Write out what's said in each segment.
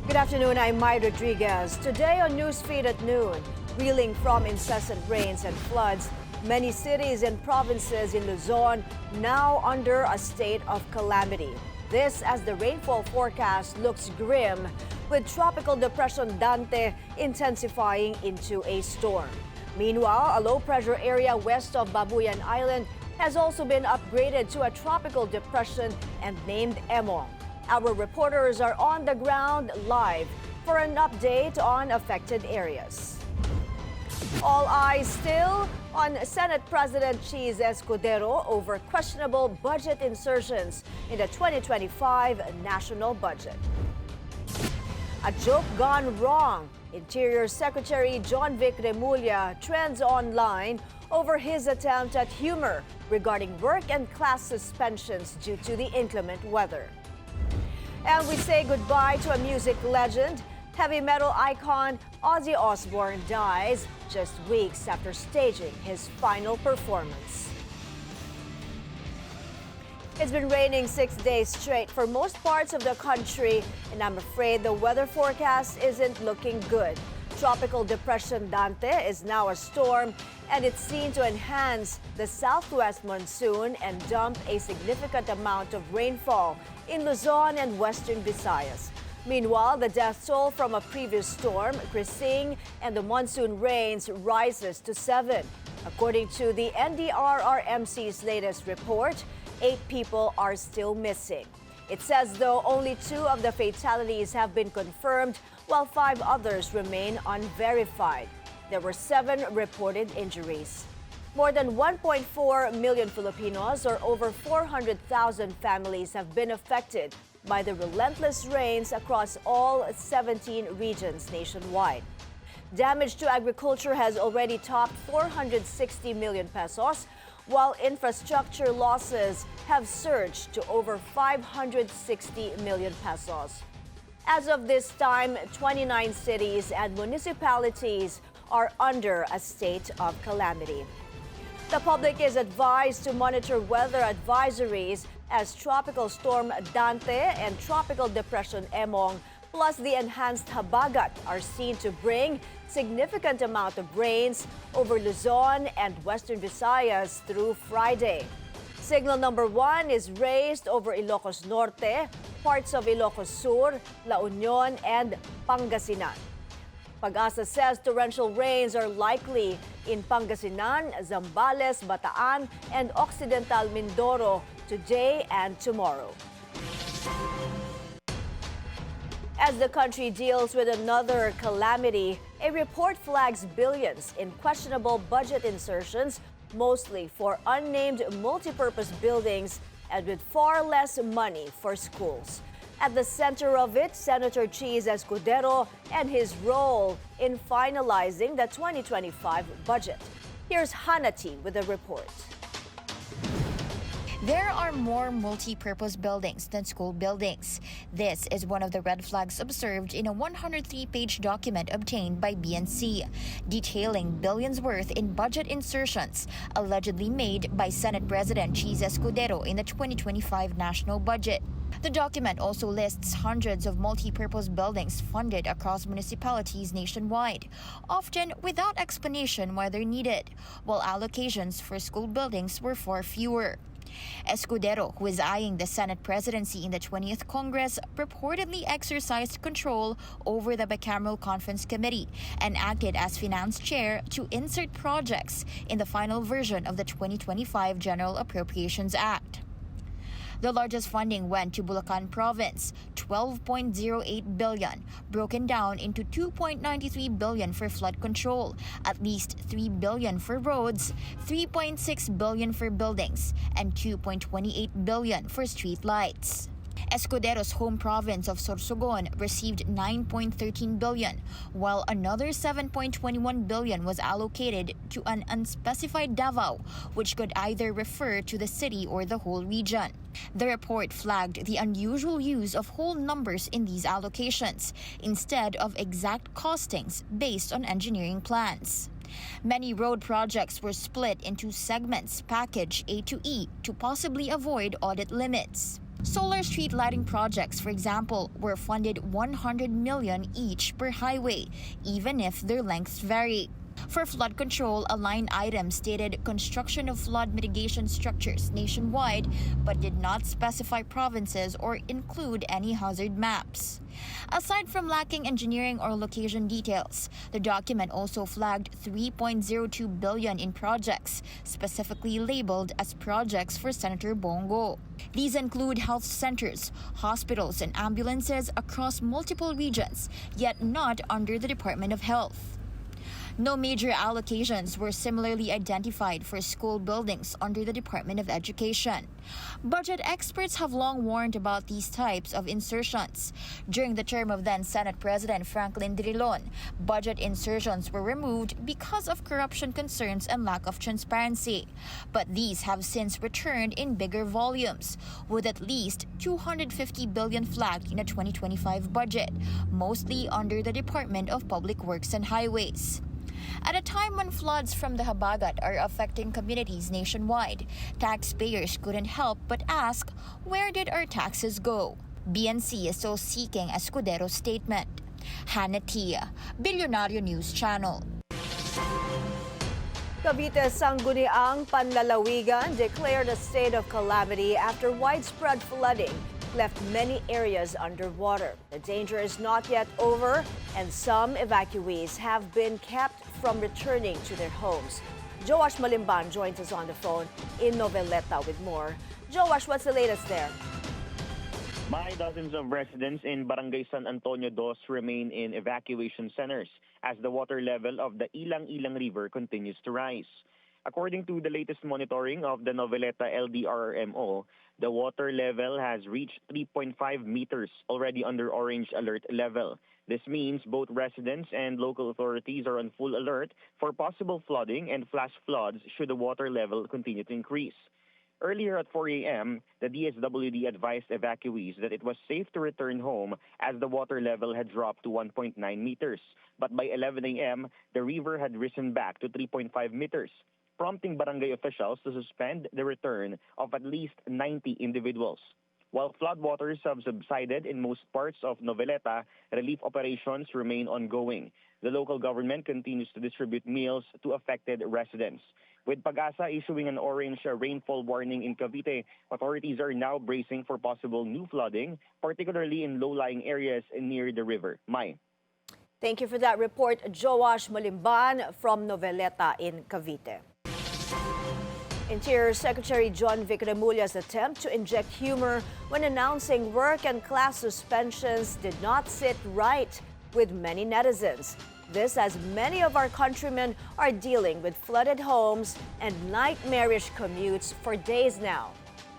Good afternoon, I'm Mai Rodriguez. Today on Newsfeed at noon, reeling from incessant rains and floods, many cities and provinces in Luzon now under a state of calamity. This as the rainfall forecast looks grim, with Tropical Depression Dante intensifying into a storm. Meanwhile, a low-pressure area west of Babuyan Island has also been upgraded to a tropical depression and named Emong. Our reporters are on the ground live for an update on affected areas. All eyes still on Senate President Chiz Escudero over questionable budget insertions in the 2025 national budget. A joke gone wrong. Interior Secretary Jonvic Remulla trends online over his attempt at humor regarding work and class suspensions due to the inclement weather. And we say goodbye to a music legend. Heavy metal icon Ozzy Osbourne dies just weeks after staging his final performance. It's been raining 6 days straight for most parts of the country, and I'm afraid the weather forecast isn't looking good. Tropical Depression Dante is now a storm, and it's seen to enhance the southwest monsoon and dump a significant amount of rainfall in Luzon and western Visayas. Meanwhile, the death toll from a previous storm, Krising, and the monsoon rains rises to 7. According to the NDRRMC's latest report, 8 people are still missing. It says, though, only 2 of the fatalities have been confirmed, while 5 others remain unverified. There were 7 reported injuries. More than 1.4 million Filipinos, or over 400,000 families, have been affected by the relentless rains across all 17 regions nationwide. Damage to agriculture has already topped 460 million pesos, while infrastructure losses have surged to over 560 million pesos. As of this time, 29 cities and municipalities are under a state of calamity. The public is advised to monitor weather advisories as Tropical Storm Dante and Tropical Depression Emong plus the enhanced Habagat are seen to bring significant amount of rains over Luzon and western Visayas through Friday. Signal number 1 is raised over Ilocos Norte, parts of Ilocos Sur, La Union, and Pangasinan. Pag-asa says torrential rains are likely in Pangasinan, Zambales, Bataan, and Occidental Mindoro today and tomorrow. As the country deals with another calamity, a report flags billions in questionable budget insertions, mostly for unnamed multipurpose buildings and with far less money for schools. At the center of it, Senator Chiz Escudero and his role in finalizing the 2025 budget. Here's Hanati with a report. There are more multi-purpose buildings than school buildings. This is one of the red flags observed in a 103-page document obtained by BNC, detailing billions worth in budget insertions allegedly made by Senate President Chiz Escudero in the 2025 national budget. The document also lists hundreds of multi-purpose buildings funded across municipalities nationwide, often without explanation why they're needed, while allocations for school buildings were far fewer. Escudero, who is eyeing the Senate presidency in the 20th Congress, reportedly exercised control over the bicameral conference committee and acted as finance chair to insert projects in the final version of the 2025 General Appropriations Act. The largest funding went to Bulacan Province, 12.08 billion, broken down into 2.93 billion for flood control, at least 3 billion for roads, 3.6 billion for buildings, and 2.28 billion for street lights. Escudero's home province of Sorsogon received 9.13 billion, while another 7.21 billion was allocated to an unspecified Davao, which could either refer to the city or the whole region. The report flagged the unusual use of whole numbers in these allocations, instead of exact costings based on engineering plans. Many road projects were split into segments, package A to E, to possibly avoid audit limits. Solar street lighting projects, for example, were funded 100 million each per highway, even if their lengths vary. For flood control, a line item stated construction of flood mitigation structures nationwide, but did not specify provinces or include any hazard maps. Aside from lacking engineering or location details, the document also flagged 3.02 billion in projects, specifically labeled as projects for Senator Bongo. These include health centers, hospitals, and ambulances across multiple regions, yet not under the Department of Health. No major allocations were similarly identified for school buildings under the Department of Education. Budget experts have long warned about these types of insertions. During the term of then Senate President Franklin Drilon, budget insertions were removed because of corruption concerns and lack of transparency. But these have since returned in bigger volumes, with at least 250 billion flagged in a 2025 budget, mostly under the Department of Public Works and Highways. At a time when floods from the Habagat are affecting communities nationwide, taxpayers couldn't help but ask, where did our taxes go? BNC is still seeking Escudero's statement. Hannah Tia, Billionario News Channel. Cavite Sangguniang Panlalawigan declared a state of calamity after widespread flooding left many areas underwater. The danger is not yet over, and some evacuees have been kept from returning to their homes. Joash Malimban joins us on the phone in Noveleta with more. Joash, what's the latest there? Dozens of residents in Barangay San Antonio Dos remain in evacuation centers as the water level of the Ilang-Ilang River continues to rise. According to the latest monitoring of the Noveleta LDRRMO, the water level has reached 3.5 meters, already under orange alert level. This means both residents and local authorities are on full alert for possible flooding and flash floods should the water level continue to increase. Earlier at 4 a.m., the DSWD advised evacuees that it was safe to return home as the water level had dropped to 1.9 meters. But by 11 a.m., the river had risen back to 3.5 meters, prompting barangay officials to suspend the return of at least 90 individuals. While floodwaters have subsided in most parts of Noveleta, relief operations remain ongoing. The local government continues to distribute meals to affected residents. With Pag-asa issuing an orange rainfall warning in Cavite, authorities are now bracing for possible new flooding, particularly in low-lying areas near the river. Mai. Thank you for that report, Joash Malimban from Noveleta in Cavite. Interior Secretary Jonvic Remulla's attempt to inject humor when announcing work and class suspensions did not sit right with many netizens. This as many of our countrymen are dealing with flooded homes and nightmarish commutes for days now.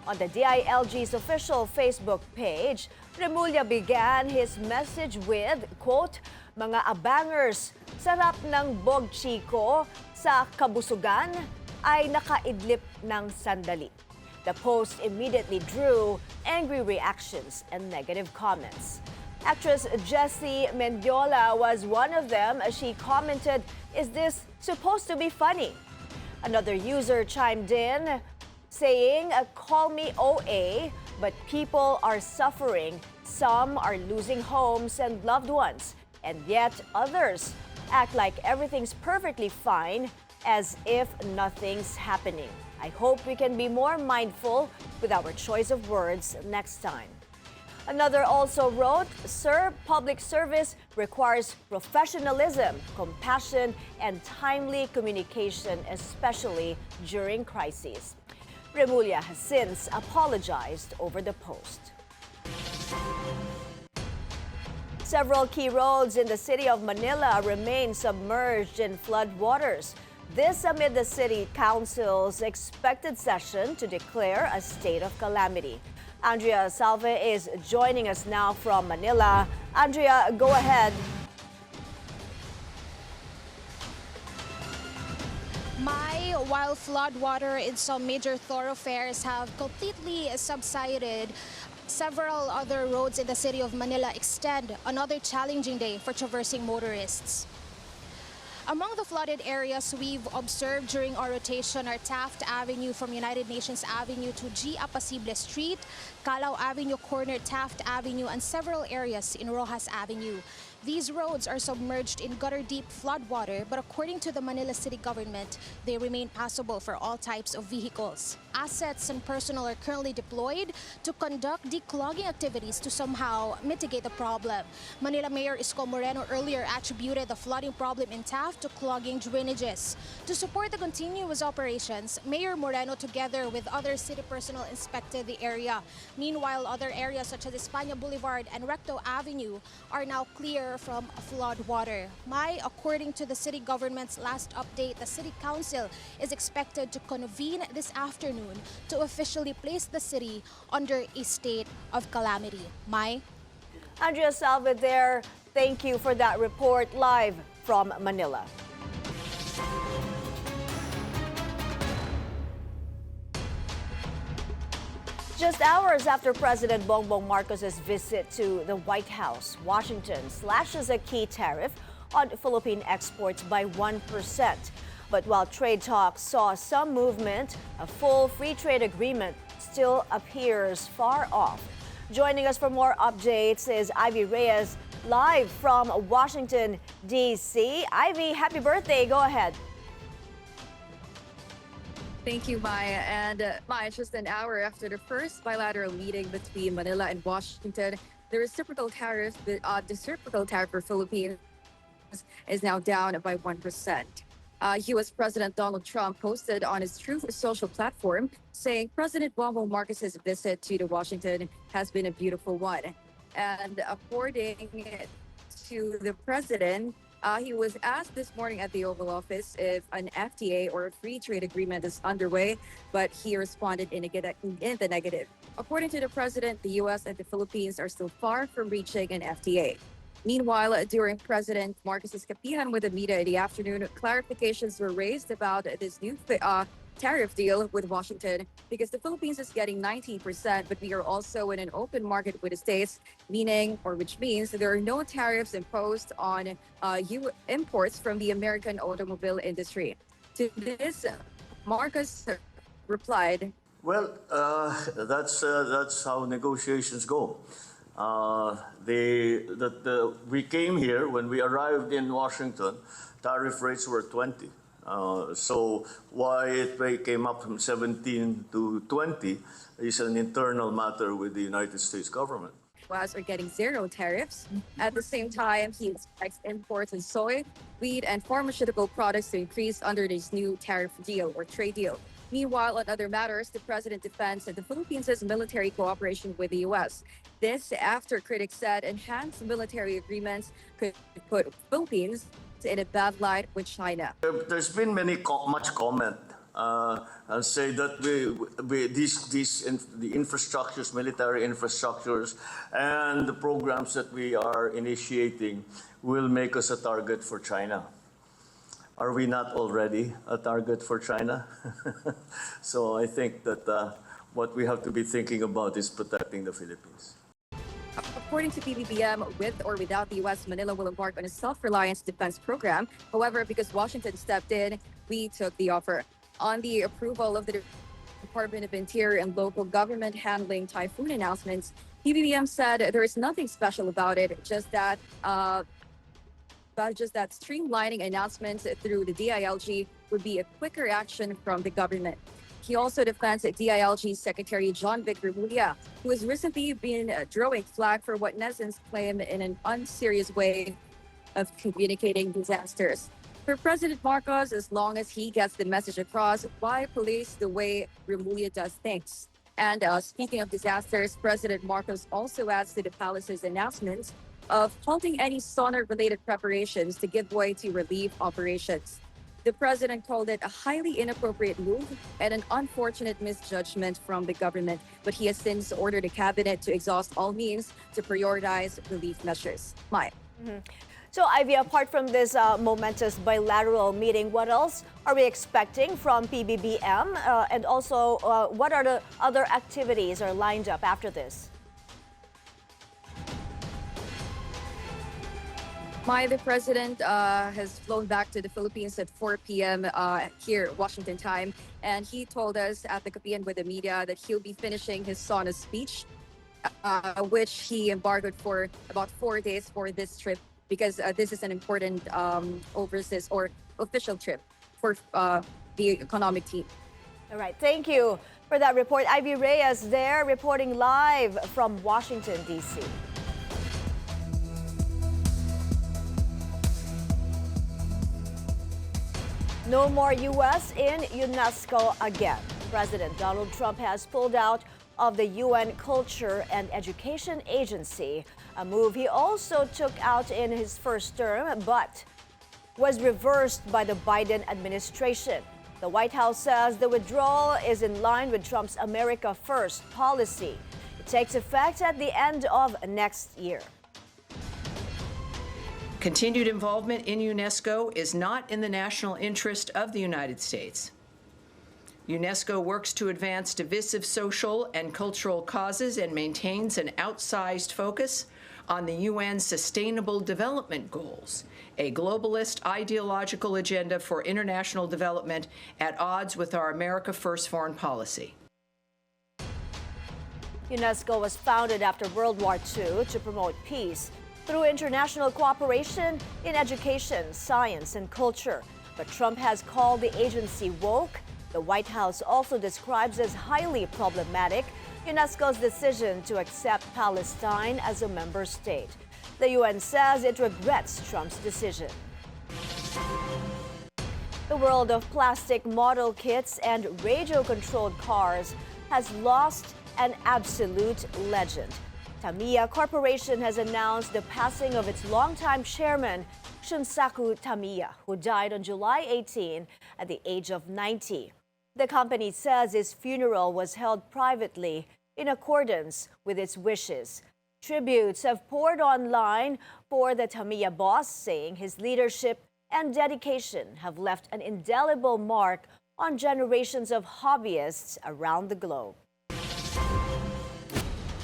On the DILG's official Facebook page, Remulla began his message with, quote, "Mga abangers, sarap ng bog chiko sa kabusugan ay nakaidlip ng sandali." The post immediately drew angry reactions and negative comments. Actress Jessie Mendiola was one of them as she commented, "Is this supposed to be funny?" Another user chimed in saying, "Call me OA, but people are suffering. Some are losing homes and loved ones, and yet others act like everything's perfectly fine as if nothing's happening. I hope we can be more mindful with our choice of words next time." Another also wrote, "Sir, public service requires professionalism, compassion, and timely communication, especially during crises." Remulla has since apologized over the post. Several key roads in the city of Manila remain submerged in flood waters. This amid the City Council's expected session to declare a state of calamity. Andrea Salve is joining us now from Manila. Andrea, go ahead. While floodwater in some major thoroughfares have completely subsided, several other roads in the city of Manila extend another challenging day for traversing motorists. Among the flooded areas we've observed during our rotation are Taft Avenue from United Nations Avenue to G. Apacible Street, Calao Avenue corner Taft Avenue, and several areas in Rojas Avenue. These roads are submerged in gutter-deep floodwater, but according to the Manila City government, they remain passable for all types of vehicles. Assets and personnel are currently deployed to conduct declogging activities to somehow mitigate the problem. Manila Mayor Isko Moreno earlier attributed the flooding problem in Taft to clogging drainages. To support the continuous operations, Mayor Moreno, together with other city personnel, inspected the area. Meanwhile, other areas such as España Boulevard and Recto Avenue are now clear from flood water. According to the city government's last update, the city council is expected to convene this afternoon to officially place the city under a state of calamity. Andrea Salvador, thank you for that report live from Manila. Just hours after President Bongbong Marcos's visit to the White House, Washington slashes a key tariff on Philippine exports by 1%. But while trade talks saw some movement, a full free trade agreement still appears far off. Joining us for more updates is Ivy Reyes, live from Washington, D.C. Ivy, happy birthday. Go ahead. Thank you, Maya. And Maya, just an hour after the first bilateral meeting between Manila and Washington, the reciprocal tariff for Philippines is now down by 1%. U.S. President Donald Trump posted on his Truth Social platform saying President Bongbong Marcos's visit to Washington has been a beautiful one. And according to the president, he was asked this morning at the Oval Office if an FTA or a free trade agreement is underway, but he responded in the negative. According to the president, the U.S. and the Philippines are still far from reaching an FTA. Meanwhile, during President Marcos's kapihan with the media in the afternoon, clarifications were raised about this new tariff deal with Washington because the Philippines is getting 19%, but we are also in an open market with the states, which means there are no tariffs imposed on imports from the American automobile industry. To this, Marcos replied, "Well, that's how negotiations go. We came here when we arrived in Washington. Tariff rates were 20. So why it came up from 17 to 20 is an internal matter with the United States government." US are getting zero tariffs. At the same time, he expects imports of soy, wheat, and pharmaceutical products to increase under this new tariff deal or trade deal. Meanwhile, on other matters, the president defends the Philippines' military cooperation with the U.S. This after critics said enhanced military agreements could put Philippines in a bad light with China. There's been much comment and say that the infrastructures, military infrastructures, and the programs that we are initiating will make us a target for China. Are we not already a target for China? So I think that what we have to be thinking about is protecting the Philippines. According to PBBM, with or without the U.S., Manila will embark on a self-reliance defense program. However, because Washington stepped in, we took the offer. On the approval of the Department of Interior and local government handling typhoon announcements, PBBM said there is nothing special about it, just that streamlining announcements through the DILG would be a quicker action from the government. He also defends DILG Secretary Jonvic Remulla, who has recently been drawing flag for what netizens claim in an unserious way of communicating disasters. For President Marcos, as long as he gets the message across, why police the way Remulla does things? And speaking of disasters, President Marcos also adds to the palace's announcements of halting any sonar-related preparations to give way to relief operations. The president called it a highly inappropriate move and an unfortunate misjudgment from the government, but he has since ordered the cabinet to exhaust all means to prioritize relief measures. Mai. So, Ivy, apart from this momentous bilateral meeting, what else are we expecting from PBBM? And also, what are the other activities are lined up after this? Mai, the president has flown back to the Philippines at 4 p.m. Here, Washington time, and he told us at the Kapian with the media that he'll be finishing his SONA speech, which he embargoed for about 4 days for this trip because this is an important overseas or official trip for the economic team. All right, thank you for that report. Ivy Reyes there reporting live from Washington, D.C. No more U.S. in UNESCO again. President Donald Trump has pulled out of the UN Culture and Education Agency, a move he also took out in his first term, but was reversed by the Biden administration. The White House says the withdrawal is in line with Trump's America First policy. It takes effect at the end of next year. Continued involvement in UNESCO is not in the national interest of the United States. UNESCO works to advance divisive social and cultural causes and maintains an outsized focus on the UN's Sustainable Development Goals, a globalist ideological agenda for international development at odds with our America First foreign policy. UNESCO was founded after World War II to promote peace through international cooperation in education, science, and culture. But Trump has called the agency woke. The White House also describes as highly problematic UNESCO's decision to accept Palestine as a member state. The UN says it regrets Trump's decision. The world of plastic model kits and radio-controlled cars has lost an absolute legend. Tamiya Corporation has announced the passing of its longtime chairman, Shunsaku Tamiya, who died on July 18 at the age of 90. The company says his funeral was held privately in accordance with its wishes. Tributes have poured online for the Tamiya boss, saying his leadership and dedication have left an indelible mark on generations of hobbyists around the globe.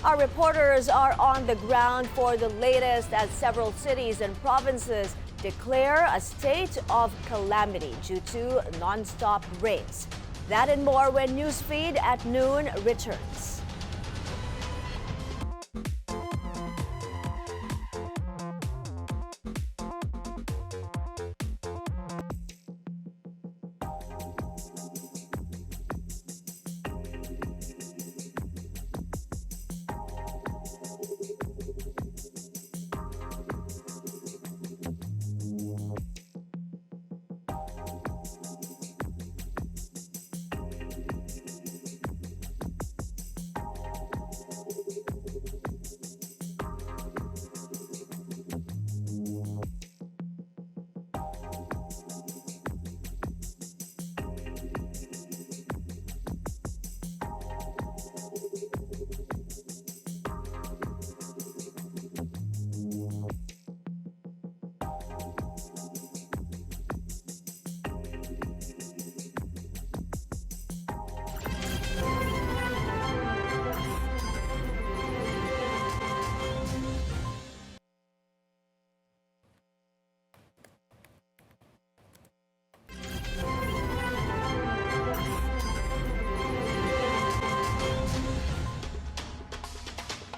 Our reporters are on the ground for the latest as several cities and provinces declare a state of calamity due to non-stop rains. That and more when Newsfeed at Noon returns.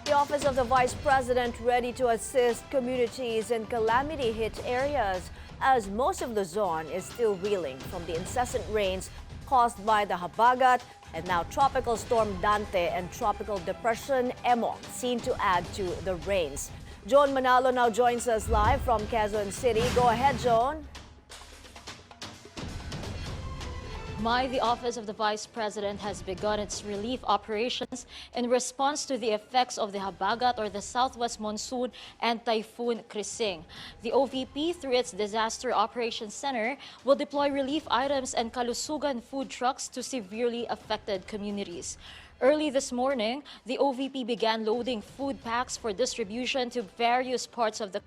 The Office of the Vice President ready to assist communities in calamity-hit areas as most of Luzon is still reeling from the incessant rains caused by the Habagat and now Tropical Storm Dante and Tropical Depression Emong seen to add to the rains. Joan Manalo now joins us live from Quezon City. Go ahead, Joan. Mai, the Office of the Vice President has begun its relief operations in response to the effects of the Habagat or the Southwest Monsoon and Typhoon Krising. The OVP, through its Disaster Operations Center, will deploy relief items and kalusugan food trucks to severely affected communities. Early this morning, the OVP began loading food packs for distribution to various parts of the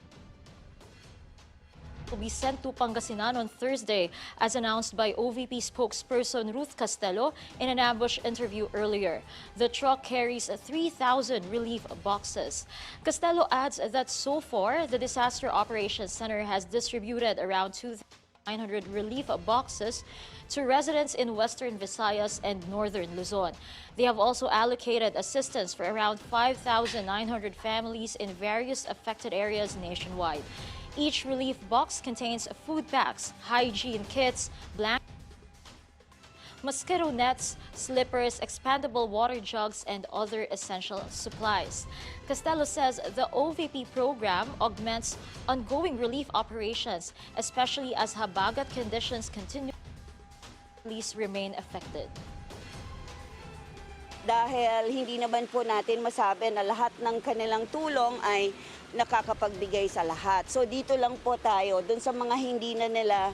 will be sent to Pangasinan on Thursday, as announced by OVP spokesperson Ruth Castello in an ambush interview earlier. The truck carries 3,000 relief boxes. Castello adds that so far, the Disaster Operations Center has distributed around 2,900 relief boxes to residents in Western Visayas and Northern Luzon. They have also allocated assistance for around 5,900 families in various affected areas nationwide. Each relief box contains food packs, hygiene kits, blankets, mosquito nets, slippers, expandable water jugs, and other essential supplies. Castello says the OVP program augments ongoing relief operations, especially as habagat conditions continue. Police remain affected. Dahil hindi naman po natin masabi na lahat ng kanilang tulong ay nakakapagbigay sa lahat. So dito lang po tayo, dun sa mga hindi na nila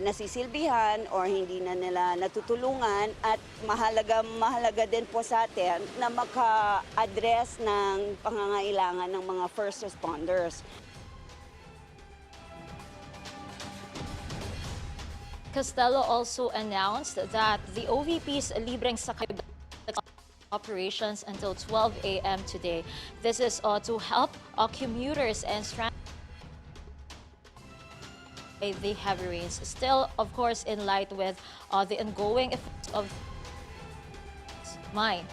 nasisilbihan or hindi na nila natutulungan, at mahalaga din po sa atin na maka-address ng pangangailangan ng mga first responders. Castello also announced that the OVP's libreng sakay operations until 12 a.m. today. This is to help commuters and the heavy rains. Still, of course, in light with the ongoing effects of Mai.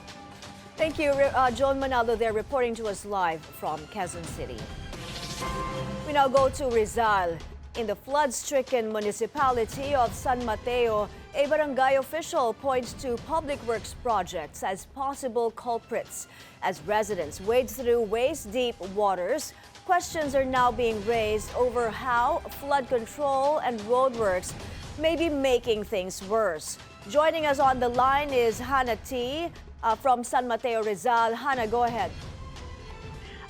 Thank you, John Manalo there reporting to us live from Quezon City. We now go to Rizal. In the flood-stricken municipality of San Mateo, a barangay official points to public works projects as possible culprits. As residents wade through waist-deep waters, questions are now being raised over how flood control and roadworks may be making things worse. Joining us on the line is Hannah T. From San Mateo, Rizal. Hannah, go ahead.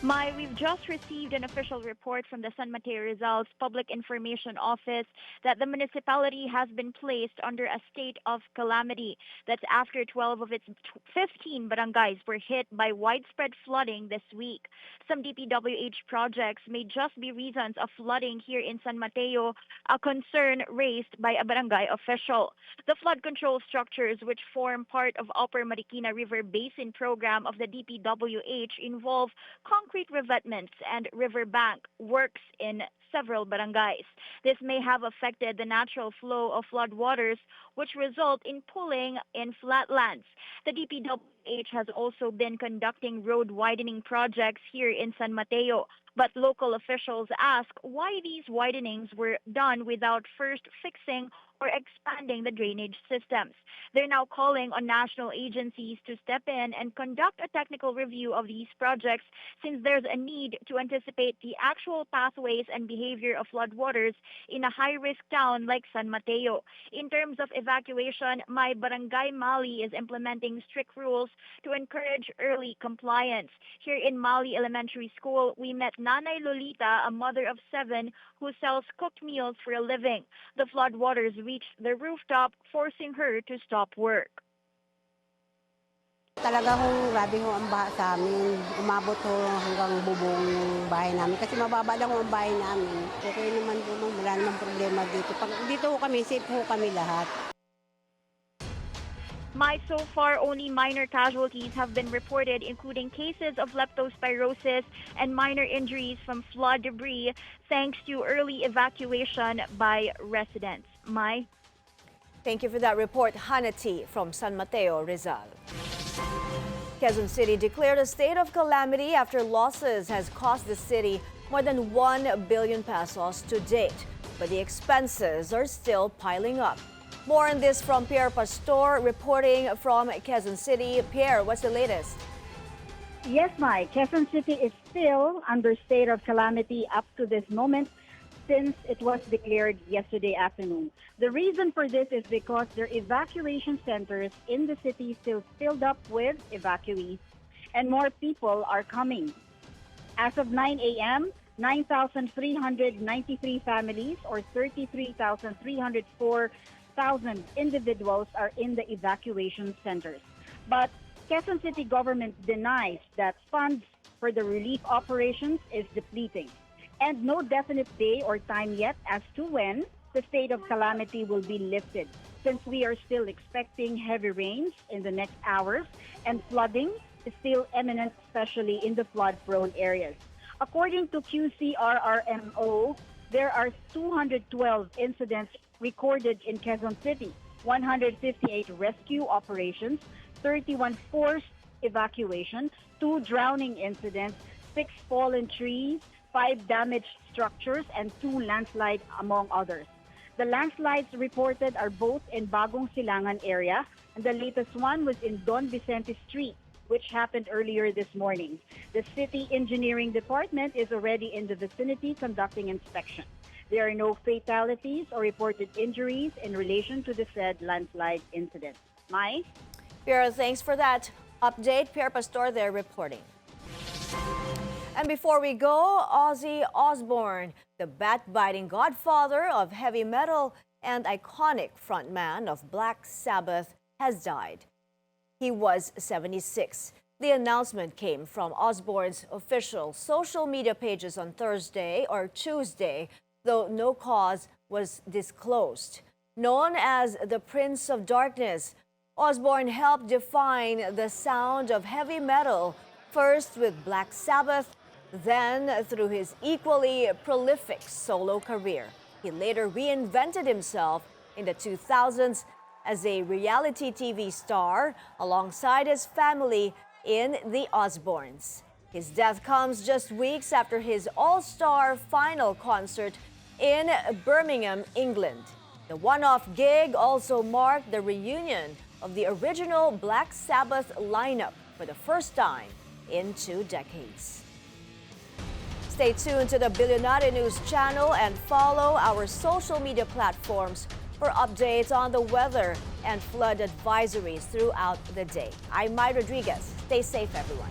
Mai, we've just received an official report from the San Mateo Rizal's Public Information Office that the municipality has been placed under a state of calamity. That's after 12 of its 15 barangays were hit by widespread flooding this week. Some DPWH projects may just be reasons of flooding here in San Mateo, a concern raised by a barangay official. The flood control structures, which form part of Upper Marikina River Basin program of the DPWH, involve concrete revetments and riverbank works in several barangays. This may have affected the natural flow of flood waters, which result in pooling in flatlands. The DPWH has also been conducting road widening projects here in San Mateo, but local officials ask why these widenings were done without first fixing or expanding the drainage systems. They're now calling on national agencies to step in and conduct a technical review of these projects, since there's a need to anticipate the actual pathways and behavior of floodwaters in a high-risk town like San Mateo. In terms of evacuation, my Barangay Mali is implementing strict rules to encourage early compliance. Here in Mali Elementary School, we met Nanay Lolita, a mother of 7, who sells cooked meals for a living. The floodwaters reached the rooftop, forcing her to stop work. Talaga hong grabe ho ang baha sa amin. Umabot ho hanggang bubong yung bahay namin. Kasi mababa lang ho ang bahay namin. Okay naman po, wala namang problema dito. Pag dito ho kami, safe ho kami lahat. So far, only minor casualties have been reported, including cases of leptospirosis and minor injuries from flood debris, thanks to early evacuation by residents. Mai? Thank you for that report, Hannah T. from San Mateo, Rizal. Quezon City declared a state of calamity after losses has cost the city more than 1 billion pesos to date, but the expenses are still piling up. More on this from Pierre Pastor reporting from Quezon City. Pierre, what's the latest? Yes, Mai. Quezon City is still under state of calamity up to this moment, since it was declared yesterday afternoon. The reason for this is because their evacuation centers in the city still filled up with evacuees, and more people are coming. As of 9 a.m., 9,393 families, or 33,304 individuals, are in the evacuation centers. But Quezon City government denies that funds for the relief operations is depleting. and no definite day or time yet as to when the state of calamity will be lifted, since we are still expecting heavy rains in the next hours and flooding is still imminent, especially in the flood-prone areas. According to QCRRMO, there are 212 incidents recorded in Quezon City, 158 rescue operations, 31 forced evacuation, 2 drowning incidents, 6 fallen trees, 5 damaged structures, and 2 landslides, among others. The landslides reported are both in Bagong Silangan area, and the latest one was in Don Vicente Street, which happened earlier this morning. The City Engineering Department is already in the vicinity conducting inspection. There are no fatalities or reported injuries in relation to the said landslide incident. Mai? Piero, thanks for that update. Pierre Pastor there reporting. And before we go, Ozzy Osbourne, the bat-biting godfather of heavy metal and iconic frontman of Black Sabbath, has died. He was 76. The announcement came from Osbourne's official social media pages on Tuesday, though no cause was disclosed. Known as the Prince of Darkness, Osbourne helped define the sound of heavy metal, first with Black Sabbath, then through his equally prolific solo career. He later reinvented himself in the 2000s as a reality TV star alongside his family in The Osbournes. His death comes just weeks after his all-star final concert in Birmingham, England. The one-off gig also marked the reunion of the original Black Sabbath lineup for the first time in 2 decades. Stay tuned to the Billionaire News channel and follow our social media platforms for updates on the weather and flood advisories throughout the day. I'm Mai Rodriguez. Stay safe, everyone.